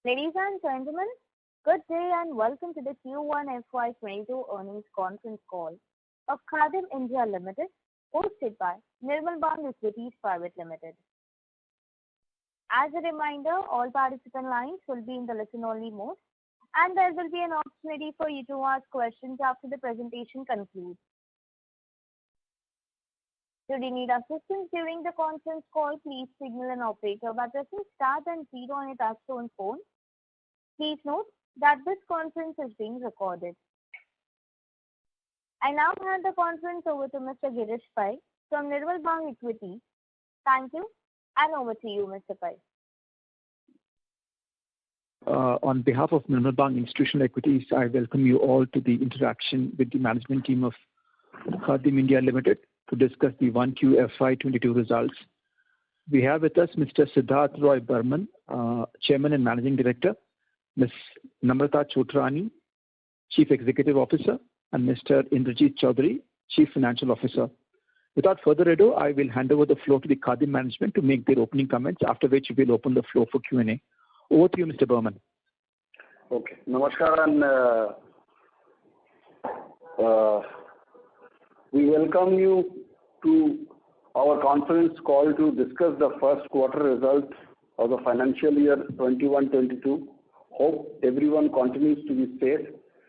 Ladies and gentlemen, good day and welcome to the Q1 FY22 earnings conference call of Khadim India Limited, hosted by Nirmal Bang Equities Private Limited. As a reminder, all participant lines will be in the listen-only mode, and there will be an opportunity for you to ask questions after the presentation concludes. Should you need assistance during the conference call, please signal an operator by pressing star and zero on your touchtone phone. Please note that this conference is being recorded. I now hand the conference over to Mr. Girish Pai from Nirmal Bang Equities. Thank you, and over to you, Mr. Pai. On behalf of Nirmal Bang Institutional Equities, I welcome you all to the interaction with the management team of Khadim India Limited to discuss the 1Q FY22 results. We have with us Mr. Siddharth Roy Burman, Chairman and Managing Director, Ms. Namrata Chotrani, Chief Executive Officer, and Mr. Indrajit Chaudhary, Chief Financial Officer. Without further ado, I will hand over the floor to the Khadim management to make their opening comments, after which we will open the floor for Q&A. Over to you, Mr. Burman. Okay. Namaskar, and we welcome you to our conference call to discuss the first quarter results of the financial year 21-22. Hope everyone continues to be safe,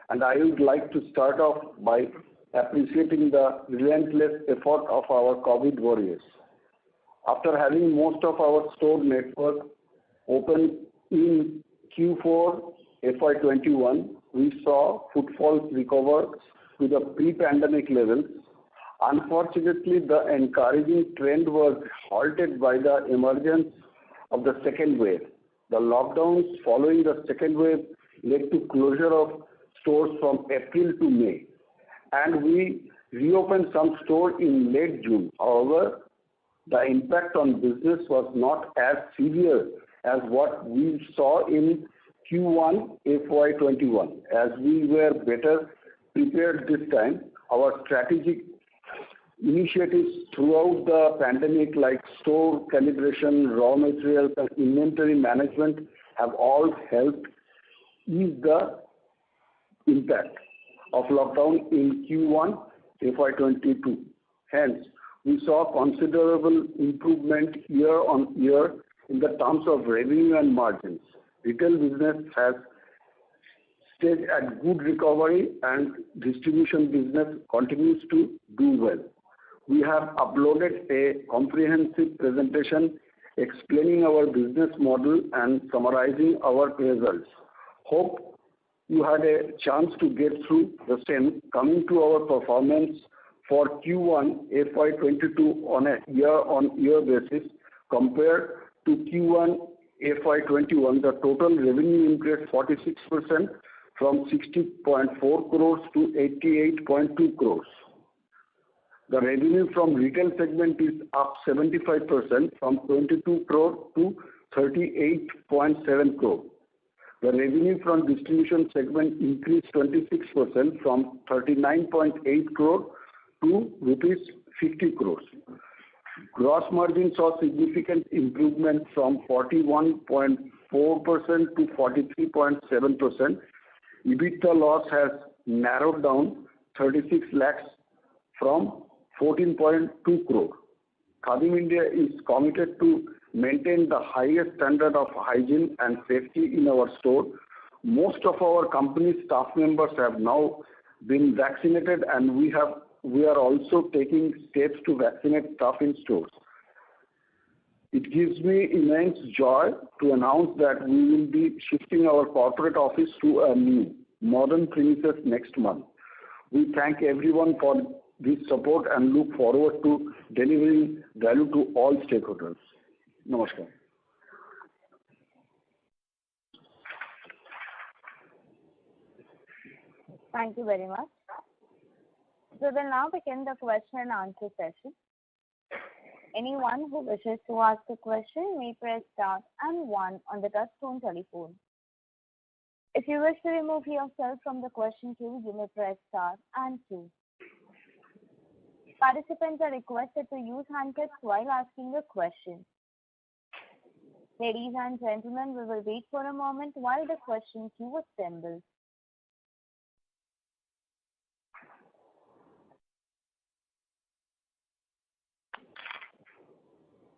and I would like to start off by appreciating the relentless effort of our COVID warriors. After having most of our store network open in Q4 FY21, we saw footfalls recover to the pre-pandemic levels. Unfortunately, the encouraging trend was halted by the emergence of the second wave. The lockdowns following the second wave led to closure of stores from April to May, and we reopened some stores in late June. However, the impact on business was not as severe as what we saw in Q1 FY21. As we were better prepared this time, our strategic initiatives throughout the pandemic, like store calibration, raw materials, and inventory management, have all helped ease the impact of lockdown in Q1 FY22. Hence, we saw considerable improvement year on year in the terms of revenue and margins. Retail business has stayed at good recovery, and distribution business continues to do well. We have uploaded a comprehensive presentation explaining our business model and summarizing our results. Hope you had a chance to get through the same. Coming to our performance for Q1 FY22 on a year-on-year basis, compared to Q1 FY21, the total revenue increased 46% from 60.4 crores to 88.2 crores. The revenue from retail segment is up 75% from 22 crore to 38.7 crore. The revenue from distribution segment increased 26% from 39.8 crore to rupees 50 crores. Gross margin saw significant improvement from 41.4% to 43.7%. EBITDA loss has narrowed down 36 lakhs from 14.2 crore. Khadim India is committed to maintain the highest standard of hygiene and safety in our store. Most of our company staff members have now been vaccinated, and we are also taking steps to vaccinate staff in stores. It gives me immense joy to announce that we will be shifting our corporate office to a new modern premises next month. We thank everyone for this support and look forward to delivering value to all stakeholders. Namaskar. Thank you very much. We will now begin the question and answer session. Anyone who wishes to ask a question may press star and one on the touchtone telephone. If you wish to remove yourself from the question queue, you may press star and two. Participants are requested to use handsets while asking a question. Ladies and gentlemen, we will wait for a moment while the question queue assembles.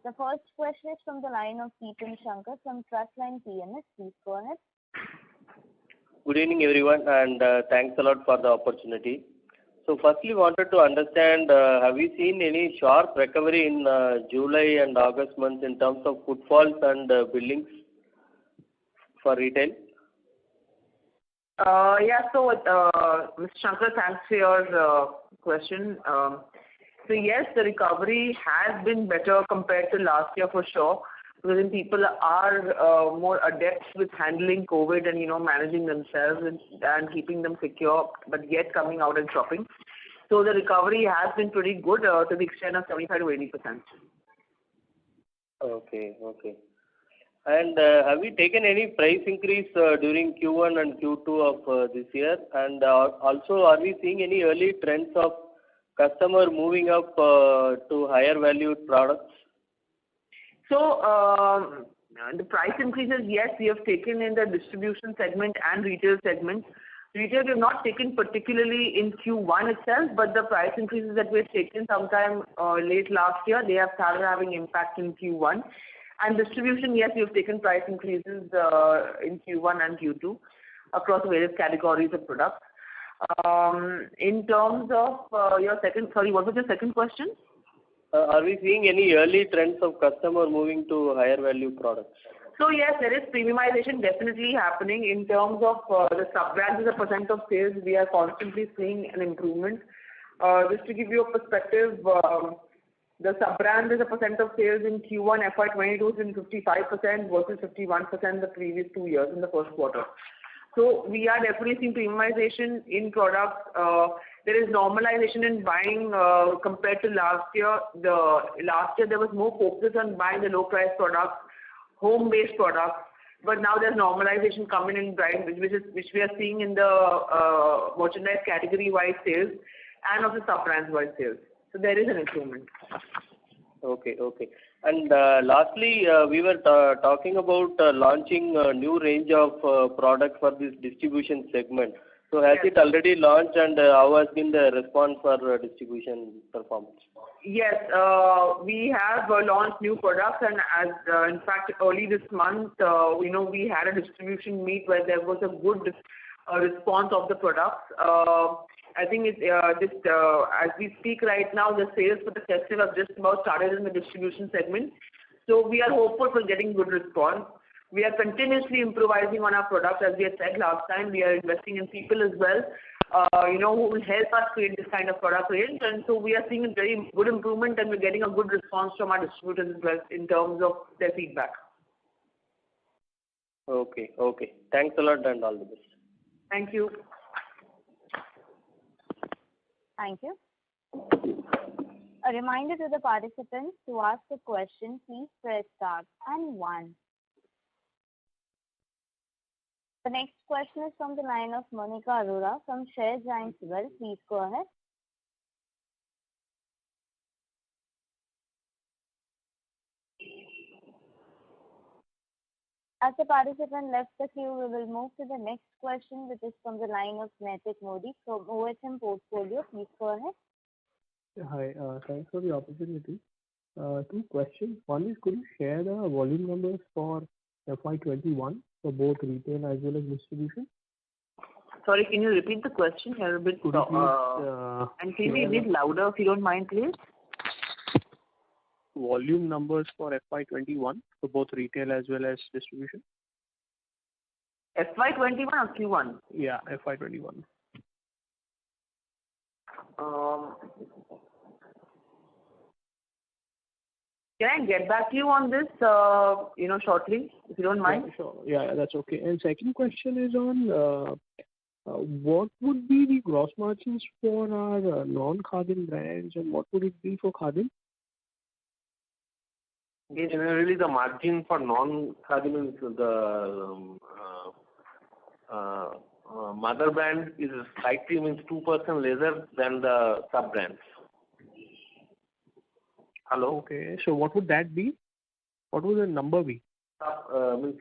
The first question is from the line of Deepan Shankar from Trustline PMS. Please go ahead. Good evening, everyone, and thanks a lot for the opportunity. So firstly, wanted to understand, have you seen any sharp recovery in July and August months in terms of footfalls and billings for retail? So Mr. Shankar, thanks for your question. So yes, the recovery has been better compared to last year for sure, because then people are more adept with handling COVID and managing themselves and keeping them secure, but yet coming out and shopping. So the recovery has been pretty good to the extent of 75 to 80%. Okay. And have you taken any price increase during Q1 and Q2 of this year? And also, are we seeing any early trends of customer moving up to higher valued products? So the price increases, yes, we have taken in the distribution segment and retail segment. Retail we have not taken particularly in Q1 itself, but the price increases that we have taken sometime late last year, they have started having impact in Q1. And distribution, yes, we have taken price increases in Q1 and Q2 across various categories of products. In terms of what was your second question? Are we seeing any early trends of customer moving to higher value products? So yes, there is premiumization definitely happening in terms of the sub-brands as a percent of sales. We are constantly seeing an improvement. Just to give you a perspective, the sub-brand as a percent of sales in Q1 FY22 is in 55% versus 51% the previous 2 years in the first quarter. So we are definitely seeing premiumization in products. There is normalization in buying compared to last year. Last year there was more focus on buying the low price products, home-based products, but now there's normalization coming in buying, which we are seeing in the merchandise category-wide sales and of the sub-brands-wide sales. So there is an improvement. Okay. And lastly, we were talking about launching a new range of products for this distribution segment. So has it already launched, and how has been the response for distribution performance? Yes, we have launched new products, and as in fact early this month, we had a distribution meet where there was a good response of the products. I think as we speak right now, the sales for the festive have just about started in the distribution segment. So we are hopeful for getting good response. We are continuously improvising on our products. As we had said last time, we are investing in people as well, who will help us create this kind of product range. And so we are seeing a very good improvement, and we're getting a good response from our distributors as well in terms of their feedback. Okay. Thanks a lot, and all the best. Thank you. Thank you. A reminder to the participants, to ask a question, please press star and 1. The next question is from the line of Monica Arora from Share Giants Wealth. Please go ahead. As the participant left the queue, we will move to the next question, which is from the line of Naitik Modi from OHM Portfolio. Please go ahead. Hi, thanks for the opportunity. 2 questions. One is, could you share the volume numbers for FY21 for both retail as well as distribution? Sorry, can you repeat the question? You're a bit and can you be a bit louder if you don't mind, please? Volume numbers for FY21 for both retail as well as distribution. FY21 or Q1? Yeah, FY21. Can I get back to you on this, shortly, if you don't mind? Yeah, sure. Yeah, that's okay. And second question is on what would be the gross margins for our non-Khadim brands, and what would it be for Khadim? Generally, the margin for non-Khadim is the mother brand is slightly 2% lesser than the sub brands. Hello. Okay, so what would that be? What would the number be?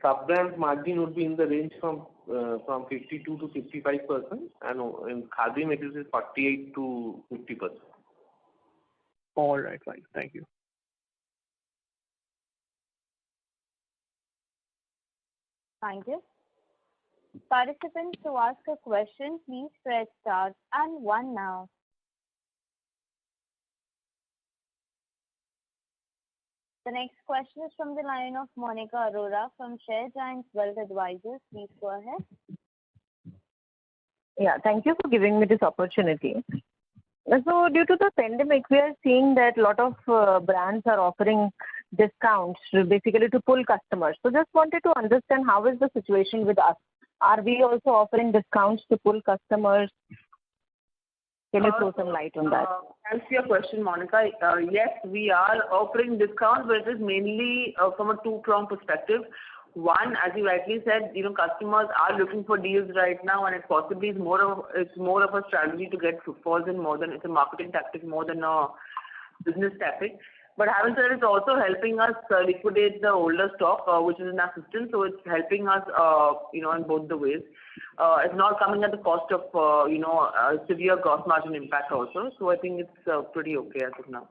Sub-brand margin would be in the range from 52 to 55%, and in Khadim it is 48 to 50%. All right, fine. Thank you. Thank you. Participants, to ask a question, please press star and one now. The next question is from the line of Monica Arora from Share Giants Wealth Advisors. Please go ahead. Yeah, thank you for giving me this opportunity. So due to the pandemic, we are seeing that a lot of brands are offering discounts basically to pull customers. So just wanted to understand how is the situation with us? Are we also offering discounts to pull customers? Can you throw some light on that? Thanks for your question, Monica. Yes, we are offering discounts, but it is mainly from a two-pronged perspective. One, as you rightly said, customers are looking for deals right now, and it possibly is more of a strategy to get footfalls in more than it's a marketing tactic more than a business tactic. But having said, it's also helping us liquidate the older stock, which is in our system. So it's helping us, in both the ways. It's not coming at the cost of, severe gross margin impact also. So I think it's pretty okay as of now.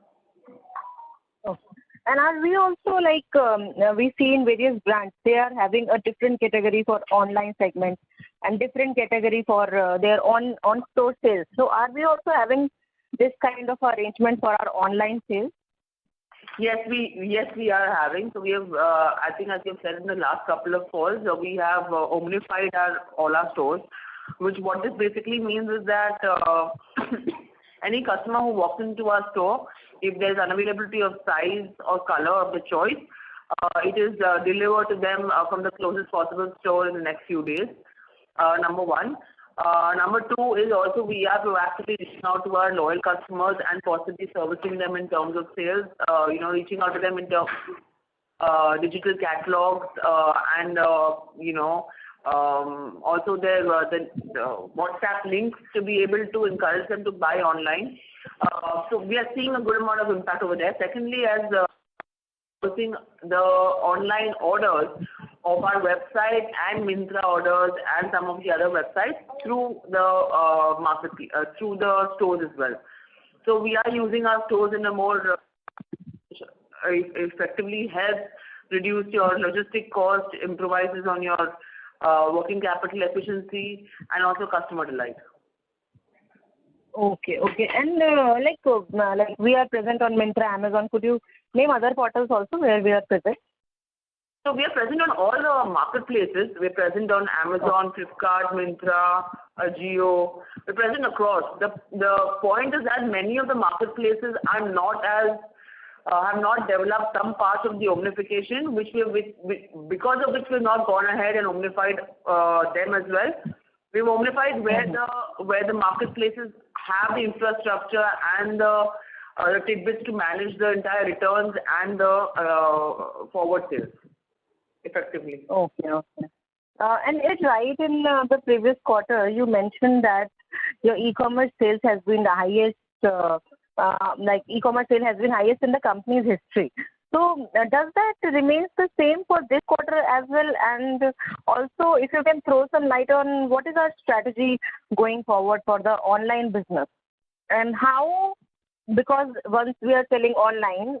Okay. And are we also we see in various brands, they are having a different category for online segments and different category for their on-store sales. So are we also having this kind of arrangement for our online sales? Yes, we are having. So we have, I think as you've said in the last couple of calls, we have omnified all our stores, what this basically means is that any customer who walks into our store, if there's unavailability of size or color of the choice, it is delivered to them from the closest possible store in the next few days. Number one. Number two is also we are proactively reaching out to our loyal customers and possibly servicing them in terms of sales, reaching out to them in terms of digital catalogs and, also their the WhatsApp links to be able to encourage them to buy online. So we are seeing a good amount of impact over there. Secondly, as servicing the online orders of our website and Myntra orders and some of the other websites through the through the stores as well. So we are using our stores in a more effectively helps reduce your logistic cost, improvises on your working capital efficiency, and also customer delight. Okay. And we are present on Myntra, Amazon. Could you name other portals also where we are present? So we are present on all the marketplaces. We're present on Amazon, Flipkart, Myntra, Ajio. We're present across. The point is that many of the marketplaces are not as have not developed some parts of the omnification, because of which we've not gone ahead and omnified them as well. We've omnified where the marketplaces have the infrastructure and the tidbits to manage the entire returns and the forward sales effectively. Okay. And it's right in the previous quarter, you mentioned that your e-commerce sales has been the highest, e-commerce sale has been highest in the company's history. So does that remains the same for this quarter as well? And also, if you can throw some light on what is our strategy going forward for the online business, and how, because once we are selling online,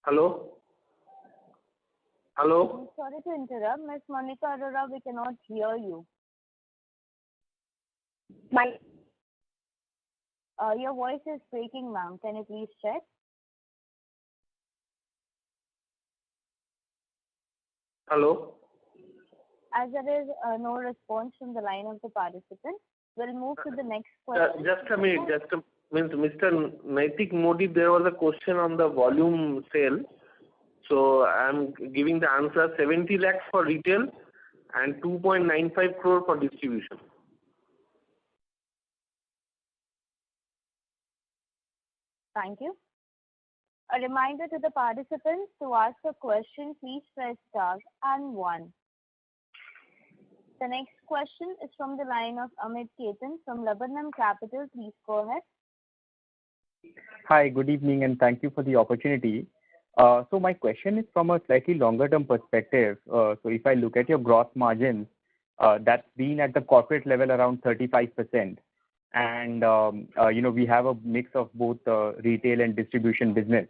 Hello? Sorry to interrupt, Ms. Monica Arora, we cannot hear you. Your voice is breaking, ma'am. Can you please check? Hello? As there is no response from the line of the participant, we'll move to the next question. Just a minute. Mr. Naitik Modi, there was a question on the volume sale. So I'm giving the answer: 70 lakhs for retail and 2.95 crore for distribution. Thank you. A reminder to the participants, to ask a question, please press star and one. The next question is from the line of Amit Ketan from Laburnum Capital. Please go ahead. Hi, good evening, and thank you for the opportunity. So my question is from a slightly longer term perspective. So if I look at your gross margins, that's been at the corporate level around 35%. And we have a mix of both retail and distribution business.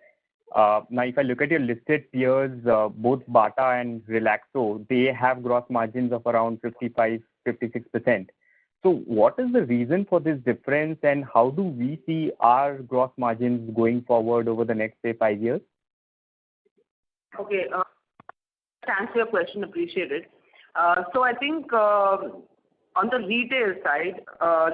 Now, if I look at your listed peers, both Bata and Relaxo, they have gross margins of around 55-56%. So what is the reason for this difference, and how do we see our gross margins going forward over the next, say, 5 years? Okay. Thanks for your question. Appreciate it. So I think on the retail side,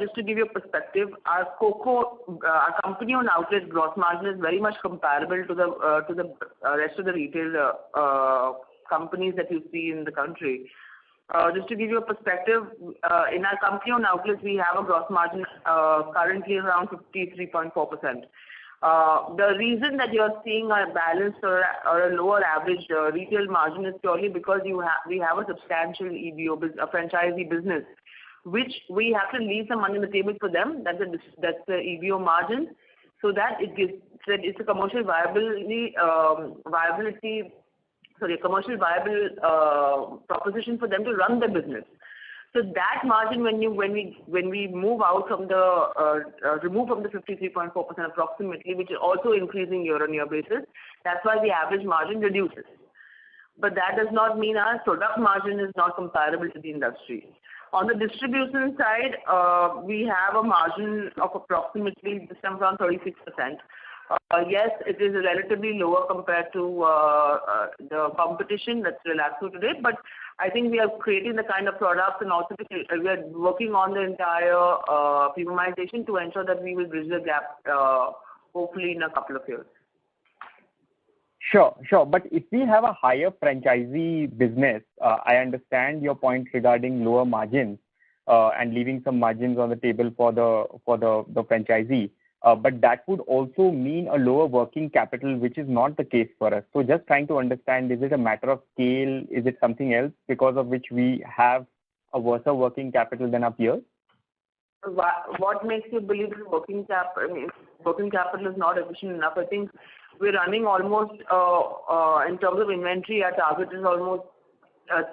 just to give you a perspective, our our company-owned outlet gross margin is very much comparable to the rest of the retail companies that you see in the country. Just to give you a perspective, in our company-owned outlets, we have a gross margin currently around 53.4%. The reason that you are seeing a balanced or a lower average retail margin is purely because we have a substantial EBO a franchisee business, which we have to leave some money on the table for them. That's the EBO margin, so that it's a commercial commercial viable proposition for them to run the business. So that margin, when we move out from remove from the 53.4% approximately, which is also increasing year-on-year basis, that's why the average margin reduces. But that does not mean our product margin is not comparable to the industry. On the distribution side, we have a margin of approximately this time around 36%. Yes, it is relatively lower compared to the competition, that's Relaxo today, but I think we are creating the kind of products, and also we are working on the entire premiumization to ensure that we will bridge the gap hopefully in a couple of years. Sure. But if we have a higher franchisee business, I understand your point regarding lower margins and leaving some margins on the table for the franchisee. But that would also mean a lower working capital, which is not the case for us. So just trying to understand, is it a matter of scale? Is it something else because of which we have a worse working capital than our peers? What makes you believe that working capital is not efficient enough? I think we're running almost, in terms of inventory, our target is almost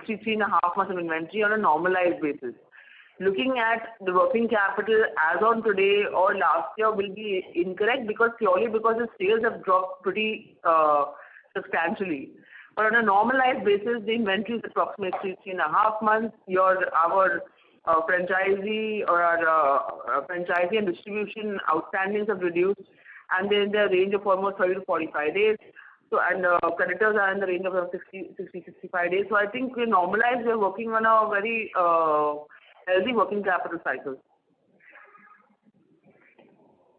3.5 months of inventory on a normalized basis. Looking at the working capital as on today or last year will be incorrect purely because the sales have dropped pretty substantially. But on a normalized basis, the inventory is approximately 3.5 months. Our franchisee or our franchisee and distribution outstandings have reduced, and they're in the range of almost 30 to 45 days. So, and creditors are in the range of around 65 days. So I think we're normalized. We're working on a very healthy working capital cycle.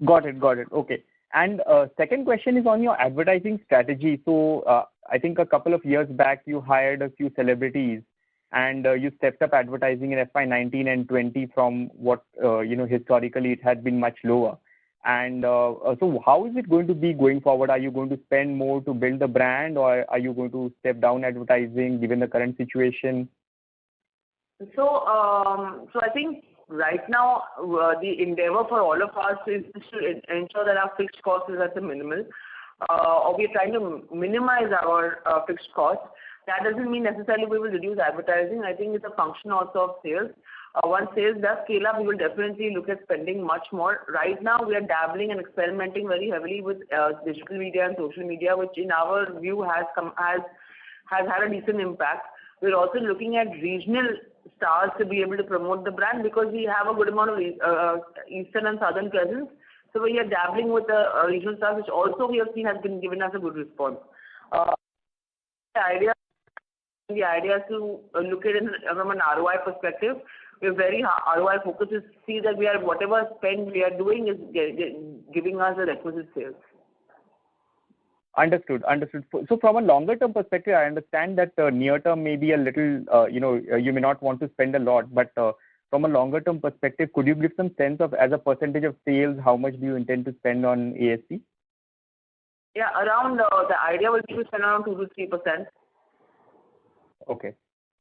Got it. Okay. And second question is on your advertising strategy. So I think a couple of years back you hired a few celebrities, and you stepped up advertising in FY19 and 20 from what historically it had been much lower. And so how is it going to be going forward? Are you going to spend more to build the brand, or are you going to step down advertising given the current situation? So I think right now the endeavor for all of us is to ensure that our fixed cost is at the minimal, or we're trying to minimize our fixed costs. That doesn't mean necessarily we will reduce advertising. I think it's a function also of sales. Once sales does scale up, we will definitely look at spending much more. Right now, we are dabbling and experimenting very heavily with digital media and social media, which in our view has had a decent impact. We're also looking at regional stars to be able to promote the brand, because we have a good amount of eastern and southern presence. So we are dabbling with the regional stars, which also we have seen has been given us a good response. The idea is to look at it from an ROI perspective. We're very ROI focused to see that whatever spend we are doing is giving us the requisite sales. Understood. So from a longer term perspective, I understand that near term may be a little, you may not want to spend a lot, but from a longer term perspective, could you give some sense of, as a percentage of sales, how much do you intend to spend on ASP? Yeah, around the idea would be to spend around 2 to 3%. Okay,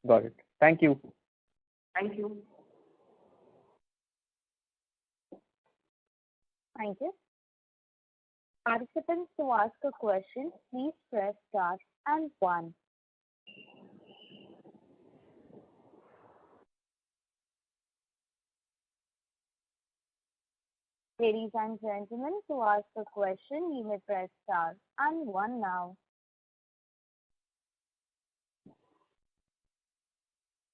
got it. Thank you. Thank you. Thank you. Participants, to ask a question, please press star and 1. Ladies and gentlemen, to ask a question, you may press star and 1 now.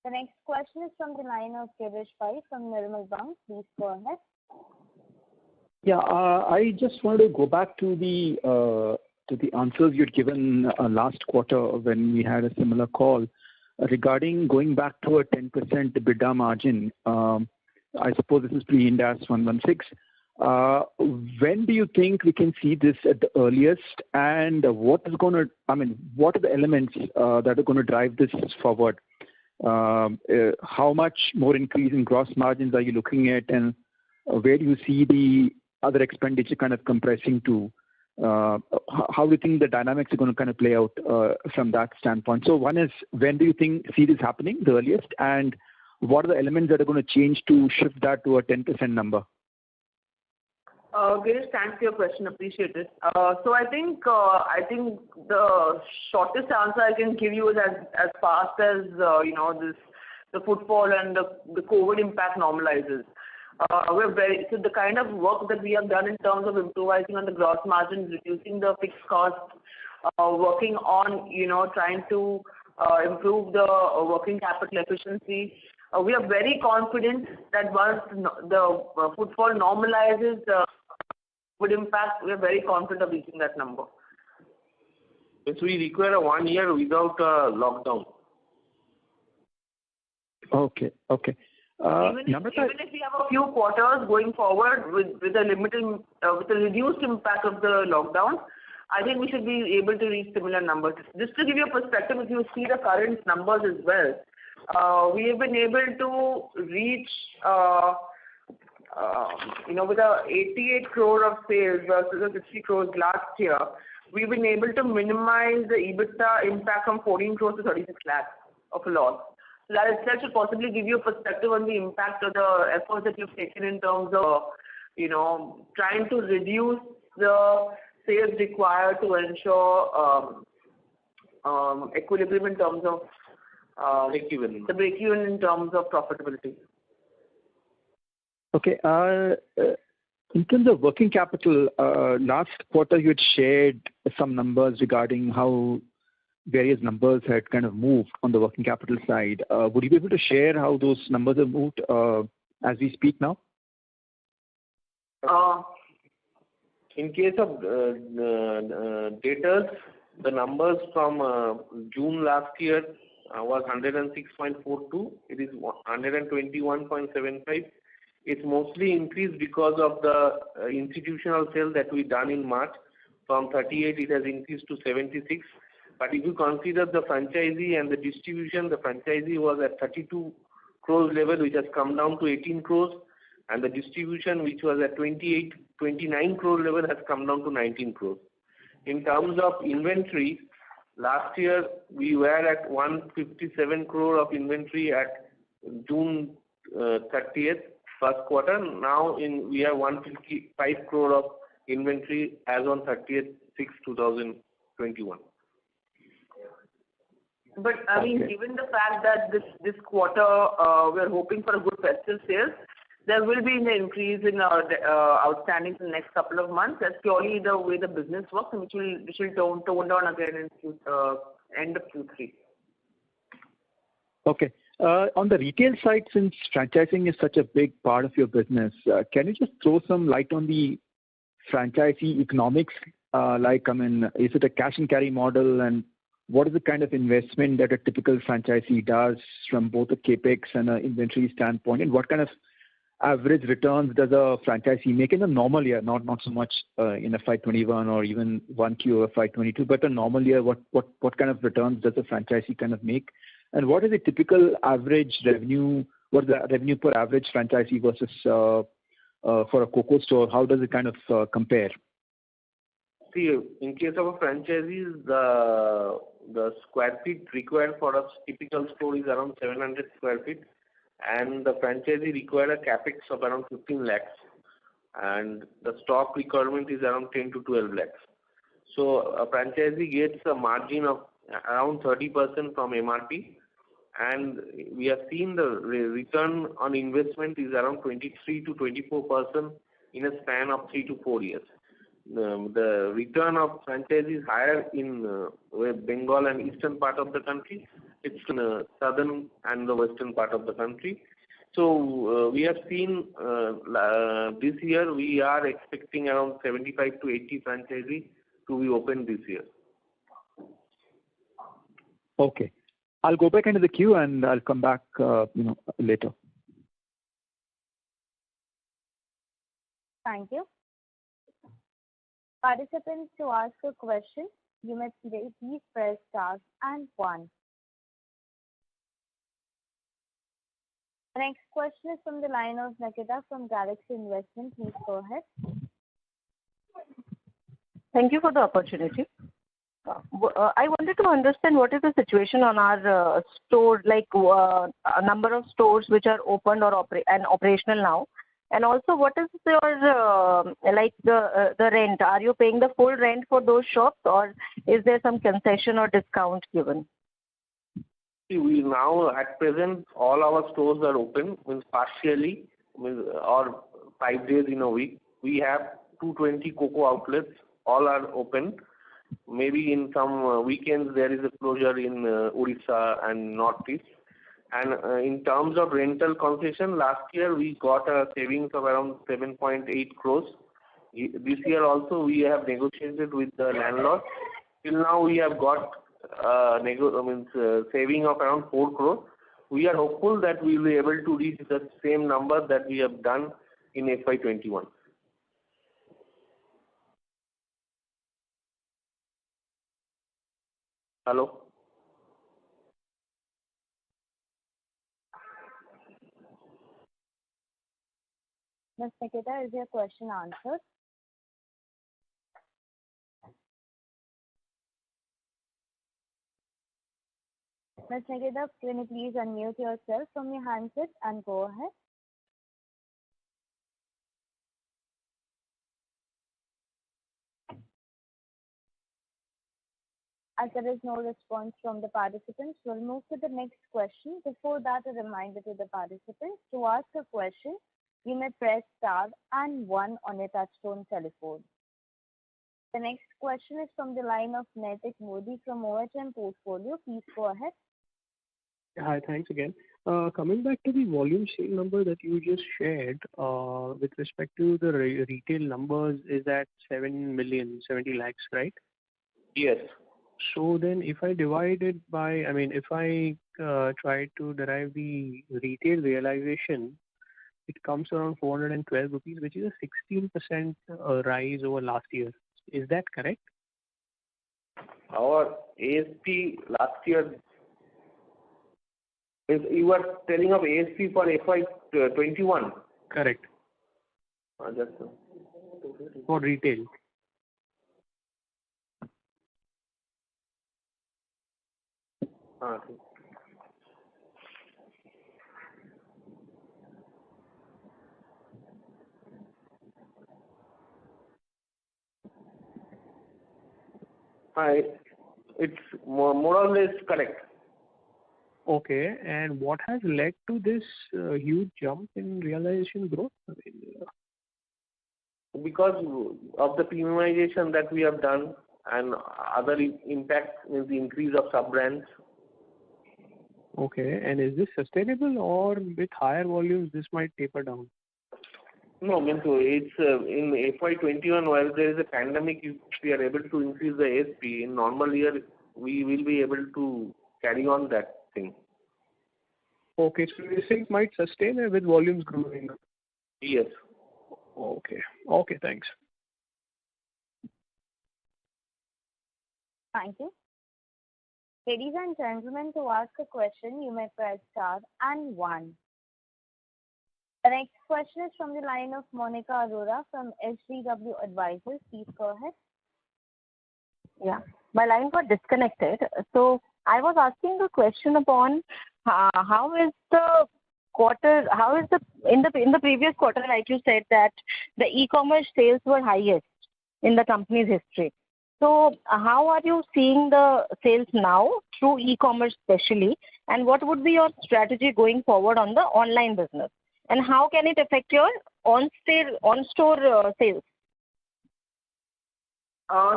The next question is from the line of Girish Pai from Nirmal Bang. Please go ahead. Yeah, I just wanted to go back to the answers you'd given last quarter when we had a similar call regarding going back to a 10% EBITDA margin. I suppose this is pre-Ind AS 116. When do you think we can see this at the earliest, and what are the elements that are going to drive this forward? How much more increase in gross margins are you looking at, and where do you see the other expenditure kind of compressing to? How do you think the dynamics are going to kind of play out from that standpoint? So one is, when do you see this happening the earliest, and what are the elements that are going to change to shift that to a 10% number? Girish, thanks for your question. Appreciate it. So I think the shortest answer I can give you is as fast as the footfall and the COVID impact normalizes. So the kind of work that we have done in terms of improvising on the gross margins, reducing the fixed costs, working on trying to improve the working capital efficiency. We are very confident that once the footfall normalizes, would impact, we are very confident of reaching that number. So we require 1 year without a lockdown. Okay. Even if we have a few quarters going forward with a reduced impact of the lockdown, I think we should be able to reach similar numbers. Just to give you a perspective, if you see the current numbers as well, we have been able to reach with a 88 crore of sales versus a 60 crores last year, we've been able to minimize the EBITDA impact from 14 crores to 36 lakhs of a loss. So that itself should possibly give you a perspective on the impact of the efforts that you've taken in terms of, trying to reduce the sales required to ensure equilibrium in terms of the break-even in terms of profitability. Okay. In terms of working capital, last quarter you had shared some numbers regarding how various numbers had kind of moved on the working capital side. Would you be able to share how those numbers have moved as we speak now? In case of debtors, the numbers from June last year was 106.42. It is 121.75. It's mostly increased because of the institutional sale that we done in March. From 38, it has increased to 76. But if you consider the franchisee and the distribution, the franchisee was at 32 crores level, which has come down to 18 crores. And the distribution, which was at 29 crore level, has come down to 19 crores. In terms of inventory, last year we were at 157 crore of inventory at June 30th, first quarter. Now we have 155 crore of inventory as on 30th 6, 2021. But I mean, given the fact that this quarter we're hoping for a good festive sales, there will be an increase in our outstandings in the next couple of months. That's purely the way the business works, and which will tone down again in end of Q3. Okay. On the retail side, since franchising is such a big part of your business, can you just throw some light on the franchisee economics? Is it a cash and carry model, and what is the kind of investment that a typical franchisee does from both a capex and an inventory standpoint, and what kind of average returns does a franchisee make in a normal year, not so much in FY21 or even 1Q of FY22, but a normal year, what kind of returns does a franchisee kind of make? And what is the typical average revenue, what is the revenue per average franchisee versus for a COCO store? How does it kind of compare? See, in case of a franchisee, the square feet required for a typical store is around 700 square feet, and the franchisee required a capex of around 15 lakhs. and the stock requirement is around 10 to 12 lakhs. So a franchisee gets a margin of around 30% from MRP, and we have seen the return on investment is around 23 to 24% in a span of 3 to 4 years. The return of franchise is higher in Bengal and eastern part of the country. It's in the southern and the western part of the country. So we have seen this year we are expecting around 75 to 80 franchisees to be opened this year. Okay. I'll go back into the queue and I'll come back later. Thank you. Participants, to ask a question, you may please press star and 1. The next question is from the line of Nikita from Galaxy Investment. Please go ahead. Thank you for the opportunity. I wanted to understand what is the situation on our store, like a number of stores which are opened or operational now, and also what is your the rent? Are you paying the full rent for those shops, or is there some concession or discount given? We now at present all our stores are open, means partially, or 5 days in a week. We have 220 COCO outlets, all are open. Maybe in some weekends there is a closure in Odisha and Northeast. And in terms of rental concession, last year we got a savings of around 7.8 crores. This year also we have negotiated with the landlord. Till now we have got saving of around 4 crores. We are hopeful that we will be able to reach the same number that we have done in FY21. Hello? Ms. Nikita, is your question answered? Ms. Nikita, can you please unmute yourself from your handset and go ahead? As there is no response from the participants, we'll move to the next question. Before that, a reminder to the participants, to ask a question, you may press star and 1 on your touchtone telephone. The next question is from the line of Naitik Modi from OHM Portfolio. Please go ahead. Hi, thanks again. Coming back to the volume sale number that you just shared, with respect to the retail numbers, is at 70 lakhs, right? Yes. So then if I divide it by, if I try to derive the retail realization, it comes around 412 rupees, which is a 16% rise over last year. Is that correct? Our ASP last year, you are telling of ASP for FY21? Correct. For retail. It's more or less correct. Okay, and what has led to this huge jump in realization growth? Because of the premiumization that we have done and other impact is the increase of sub-brands. Okay, and is this sustainable, or with higher volumes this might taper down? No, it's in FY21 while there is a pandemic, if we are able to increase the ASP, in normal year we will be able to carry on that thing. Okay, so you think it might sustain with volumes growing? Yes. Okay, thanks. Thank you. Ladies and gentlemen, to ask a question, you may press star and 1. The next question is from the line of Monica Arora from SGW Advisors. Please go ahead. Yeah, my line got disconnected. So I was asking a question upon how is the quarter, in the previous quarter, like you said, that the e-commerce sales were highest in the company's history. So how are you seeing the sales now through e-commerce especially, and what would be your strategy going forward on the online business, and how can it affect your on-store sales?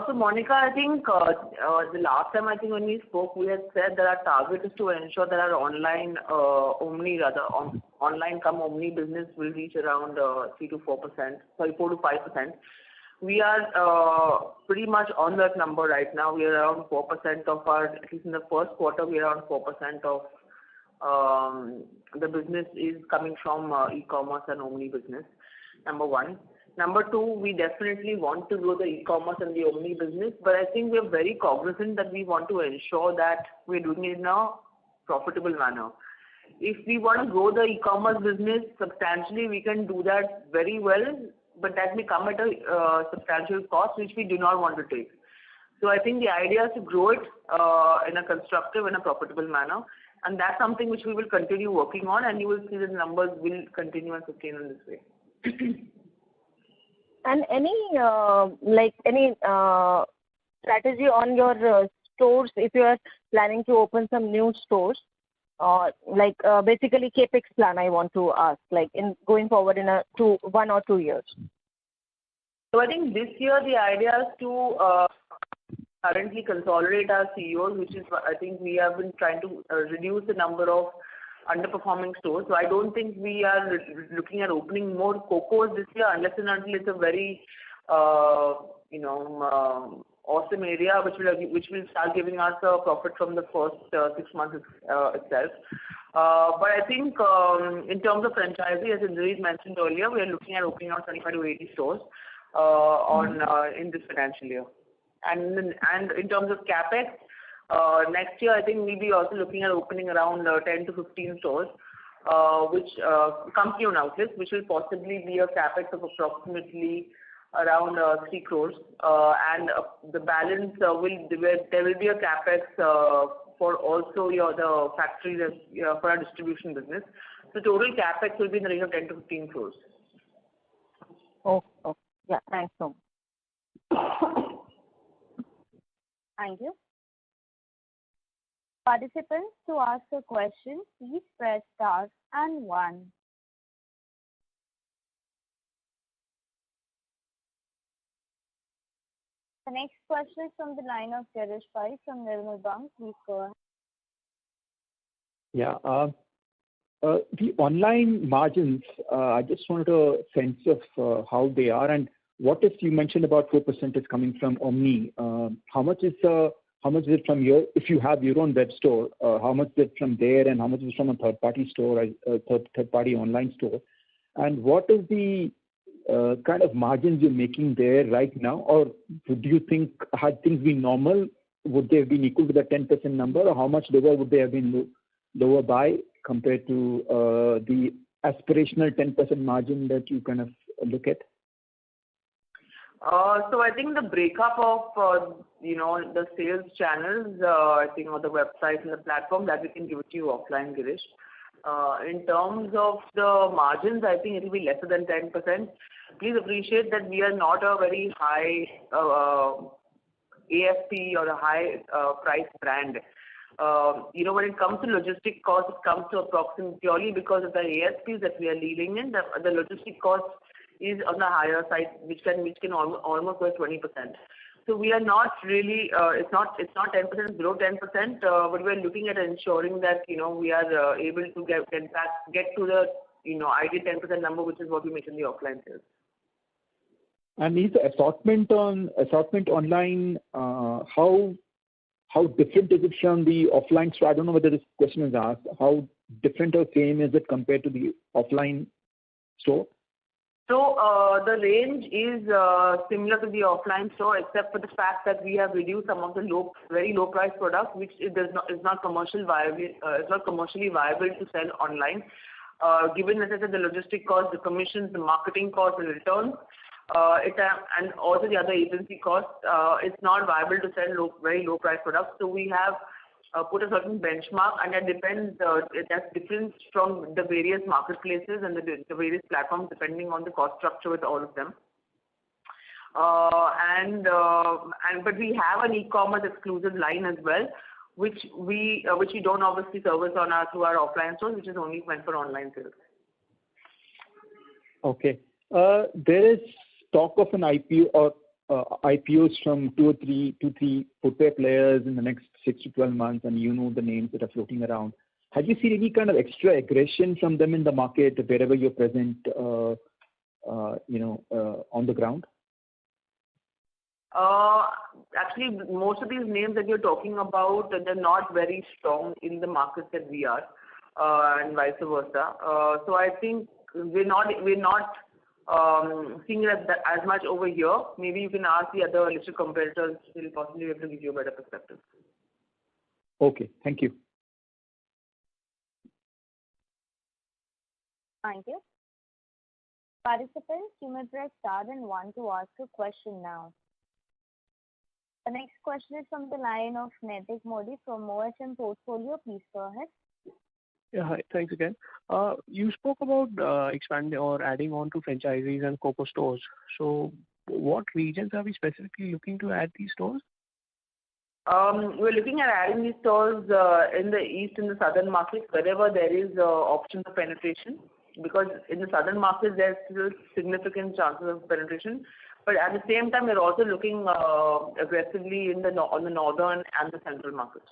So Monica, I think the last time when we spoke, we had said that our target is to ensure that our online online come omni business will reach around 4 to 5%. We are pretty much on that number right now. We are around 4% of our, at least in the first quarter, we are around 4% of the business is coming from e-commerce and omni business, number one. Number two, we definitely want to grow the e-commerce and the omni business, but I think we are very cognizant that we want to ensure that we're doing it in a profitable manner. If we want to grow the e-commerce business substantially, we can do that very well, but that may come at a substantial cost, which we do not want to take. So I think the idea is to grow it in a constructive and a profitable manner, and that's something which we will continue working on, and you will see the numbers will continue and sustain in this way. And any strategy on your stores if you are planning to open some new stores, basically capex plan I want to ask, like in going forward in 1 or 2 years. So I think this year the idea is to currently consolidate our CEOs, which is I think we have been trying to reduce the number of underperforming stores. So I don't think we are looking at opening more COCOs this year unless and until it's a very awesome area which will start giving us a profit from the first 6 months itself. But I think in terms of franchisee, as Indranil mentioned earlier, we are looking at opening out 25 to 80 stores in this financial year. And in terms of capex, next year I think we'll be also looking at opening around 10 to 15 stores, which company-owned outlets, which will possibly be a capex of approximately around 3 crores. And the balance there will be a capex for also the factory for our distribution business. The total capex will be in the range of 10 to 15 crores. Okay. Yeah, thanks so much. Thank you. Participants, to ask a question, please press star and 1. The next question is from the line of Girish Pai from Nirmal Bang. Please go ahead. Yeah. The online margins, I just wanted a sense of how they are, and what if you mentioned about 4% is coming from Omni? How much is it from if you have your own web store, how much is it from there, and how much is from a third-party store, third-party online store? And what is the kind of margins you're making there right now? Or do you think, had things been normal, would they have been equal to the 10% number, or how much lower would they have been lower by compared to the aspirational 10% margin that you kind of look at? So I think the breakup of the sales channels, I think on the website and the platform, that we can give it to you offline, Girish. In terms of the margins, I think it will be lesser than 10%. Please appreciate that we are not a very high ASP or a high price brand. When it comes to logistic cost, it comes to approximately purely because of the ASPs that we are leading in. The logistic cost is on the higher side, which can almost go 20%. So we are not really, it's not 10%, it's below 10%, but we are looking at ensuring that we are able to get to the ideal 10% number, which is what we make in the offline sales. And is the assortment online, how different is it from the offline store? I don't know whether this question is asked. How different or same is it compared to the offline store? So the range is similar to the offline store, except for the fact that we have reduced some of the very low price products, which is not commercially viable to sell online. Given that the logistic cost, the commissions, the marketing cost, the returns, and also the other agency costs, it's not viable to sell very low price products. So we have put a certain benchmark, and that depends. That's different from the various marketplaces and the various platforms depending on the cost structure with all of them. But we have an e-commerce exclusive line as well, which we don't obviously service through our offline stores, which is only meant for online sales. Okay. There is talk of an IPO or IPOs from two or three footwear players in the next 6 to 12 months, and you know the names that are floating around. Have you seen any kind of extra aggression from them in the market wherever you're present, on the ground? Actually, most of these names that you're talking about, they're not very strong in the markets that we are, and vice versa. So I think we're not seeing it as much over here. Maybe you can ask the other listed competitors. They'll possibly be able to give you a better perspective. Okay, thank you. Thank you. Participants, you may press star and 1 to ask a question now. The next question is from the line of Naitik Modi from OHM Portfolio. Please go ahead. Yeah, hi. Thanks again. You spoke about expanding or adding on to franchisees and COCO stores. So what regions are we specifically looking to add these stores? We're looking at adding these stores in the east and the southern markets, wherever there is option of penetration. Because in the southern markets, there's still significant chances of penetration. But at the same time, we're also looking aggressively on the northern and the central markets.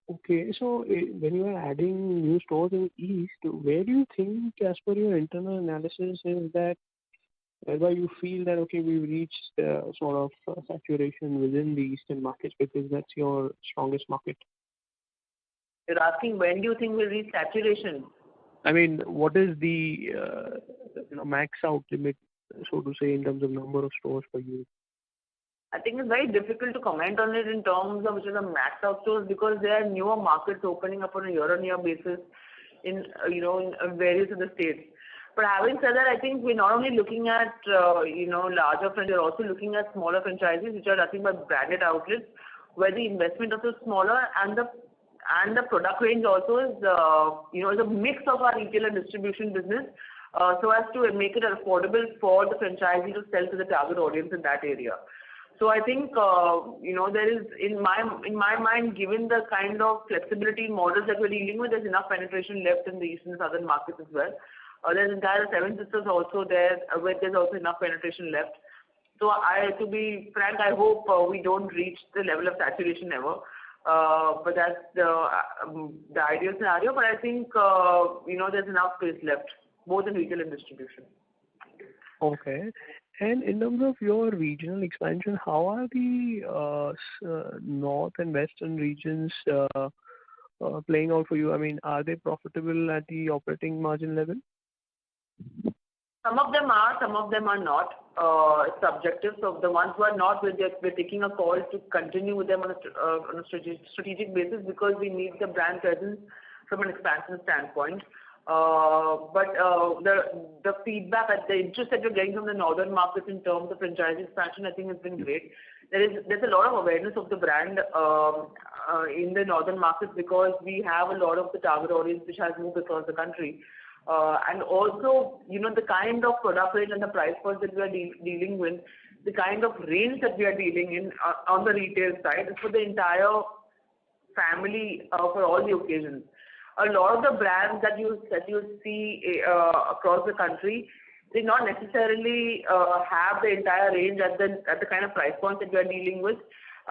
Okay, so when you are adding new stores in East, where do you think, as per your internal analysis, is that whereby you feel that, okay, we've reached sort of saturation within the Eastern markets because that's your strongest market? You're asking when do you think we'll reach saturation? I mean, what is the max out limit, so to say, in terms of number of stores for you? I think it's very difficult to comment on it in terms of which is the max out stores, because there are newer markets opening up on a year-on-year basis in various of the states. But having said that, I think we're not only looking at larger franchises, we're also looking at smaller franchises which are nothing but branded outlets, where the investment also is smaller and the product range also is a mix of our retail and distribution business, so as to make it affordable for the franchisee to sell to the target audience in that area. So I think there is in my mind, given the kind of flexibility models that we're dealing with, there's enough penetration left in the eastern and southern markets as well. There's entire Seven Sisters also there, where there's also enough penetration left. So to be frank, I hope we don't reach the level of saturation ever. But that's the ideal scenario. But I think there's enough space left, both in retail and distribution. Okay. And in terms of your regional expansion, how are the north and western regions playing out for you? I mean, are they profitable at the operating margin level? Some of them are, some of them are not. It's subjective. So the ones who are not, we're taking a call to continue with them on a strategic basis, because we need the brand presence from an expansion standpoint. But the feedback, the interest that we're getting from the northern markets in terms of franchise expansion, I think has been great. There's a lot of awareness of the brand in the northern markets, because we have a lot of the target audience which has moved across the country. And also, the kind of product range and the price points that we are dealing with, the kind of range that we are dealing in on the retail side is for the entire family, for all the occasions. A lot of the brands that you see across the country, they not necessarily have the entire range at the kind of price points that we are dealing with.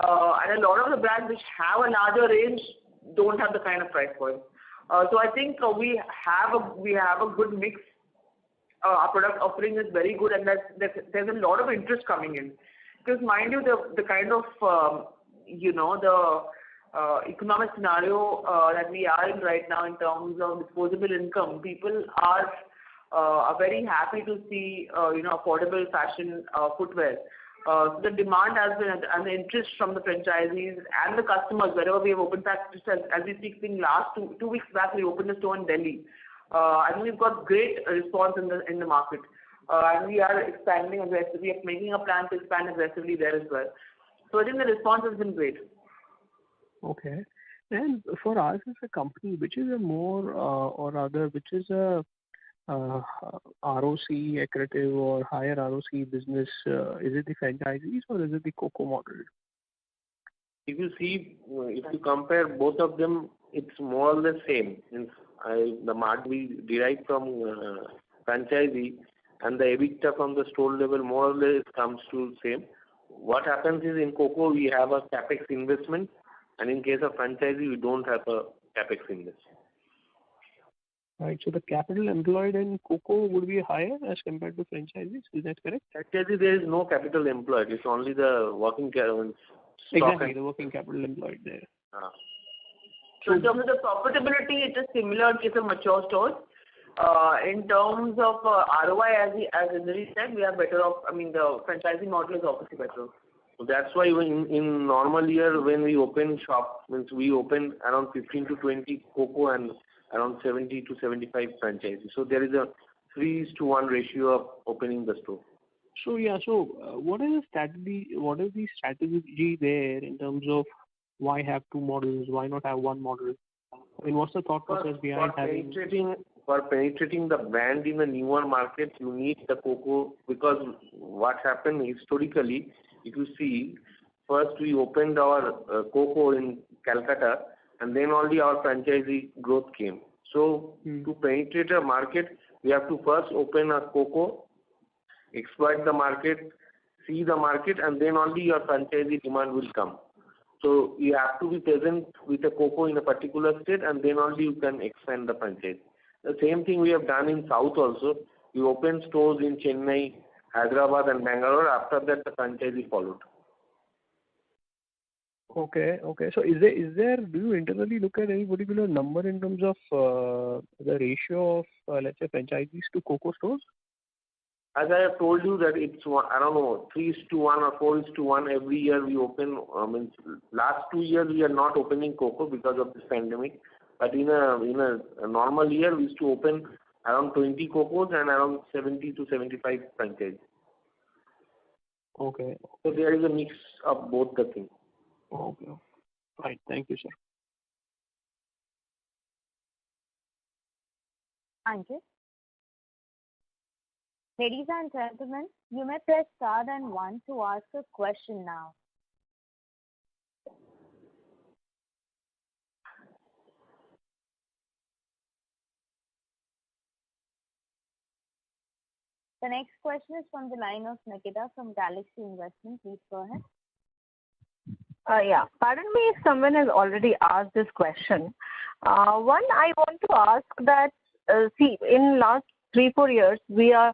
And a lot of the brands which have a larger range don't have the kind of price points. So I think we have a good mix. Our product offering is very good, and there's a lot of interest coming in. Because mind you, the kind of economic scenario that we are in right now in terms of disposable income, people are very happy to see affordable fashion footwear. The demand has been, and the interest from the franchisees and the customers wherever we have opened back. As we speak, last 2 weeks back we opened a store in Delhi. I think we've got great response in the market, and we are expanding aggressively. We are making a plan to expand aggressively there as well. So I think the response has been great. Okay. And for us as a company, which is a more or rather, which is a ROC accretive or higher ROC business? Is it the franchisees or is it the COCO model? If you see, if you compare both of them, it's more or less same. Means the margin we derive from franchisee and the EBITDA from the store level more or less comes to same. What happens is in COCO we have a capex investment, and in case of franchisee we don't have a capex investment. Right. So the capital employed in COCO would be higher as compared to franchisees. Is that correct? Franchisee there is no capital employed. It's only the working capital. Exactly, the working capital employed there. So in terms of the profitability, it is similar in case of mature stores. In terms of ROI, as Indri said, we are better off. I mean, the franchising model is obviously better. So that's why in normal year when we open shop, means we open around 15 to 20 COCO and around 70 to 75 franchises. So there is a 3:1 ratio of opening the store. So what is the strategy? What is the strategy there in terms of why have two models? Why not have one model? I mean, what's the thought process behind having? For penetrating the brand in the newer markets, you need the COCO, because what happened historically, if you see, first we opened our COCO in Calcutta, and then only our franchisee growth came. So to penetrate a market, we have to first open a COCO, exploit the market, see the market, and then only your franchisee demand will come. So you have to be present with a COCO in a particular state, and then only you can expand the franchise. The same thing we have done in South also. We opened stores in Chennai, Hyderabad, and Bangalore. After that, the franchisee followed. Okay. So is there? Do you internally look at any particular number in terms of the ratio of let's say franchisees to COCO stores? As I have told you that it's 3:1 or 4:1 every year we open. Means last 2 years we are not opening COCO because of this pandemic. But in a normal year we used to open around 20 COCOs and around 70 to 75 franchises. Okay. So there is a mix of both the things. Okay. Right. Thank you, sir. Thank you. Ladies and gentlemen, you may press star and 1 to ask a question now. The next question is from the line of Nikita from Galaxy Investment. Please go ahead. Pardon me if someone has already asked this question. One, I want to ask that, in last 3-4 years, we have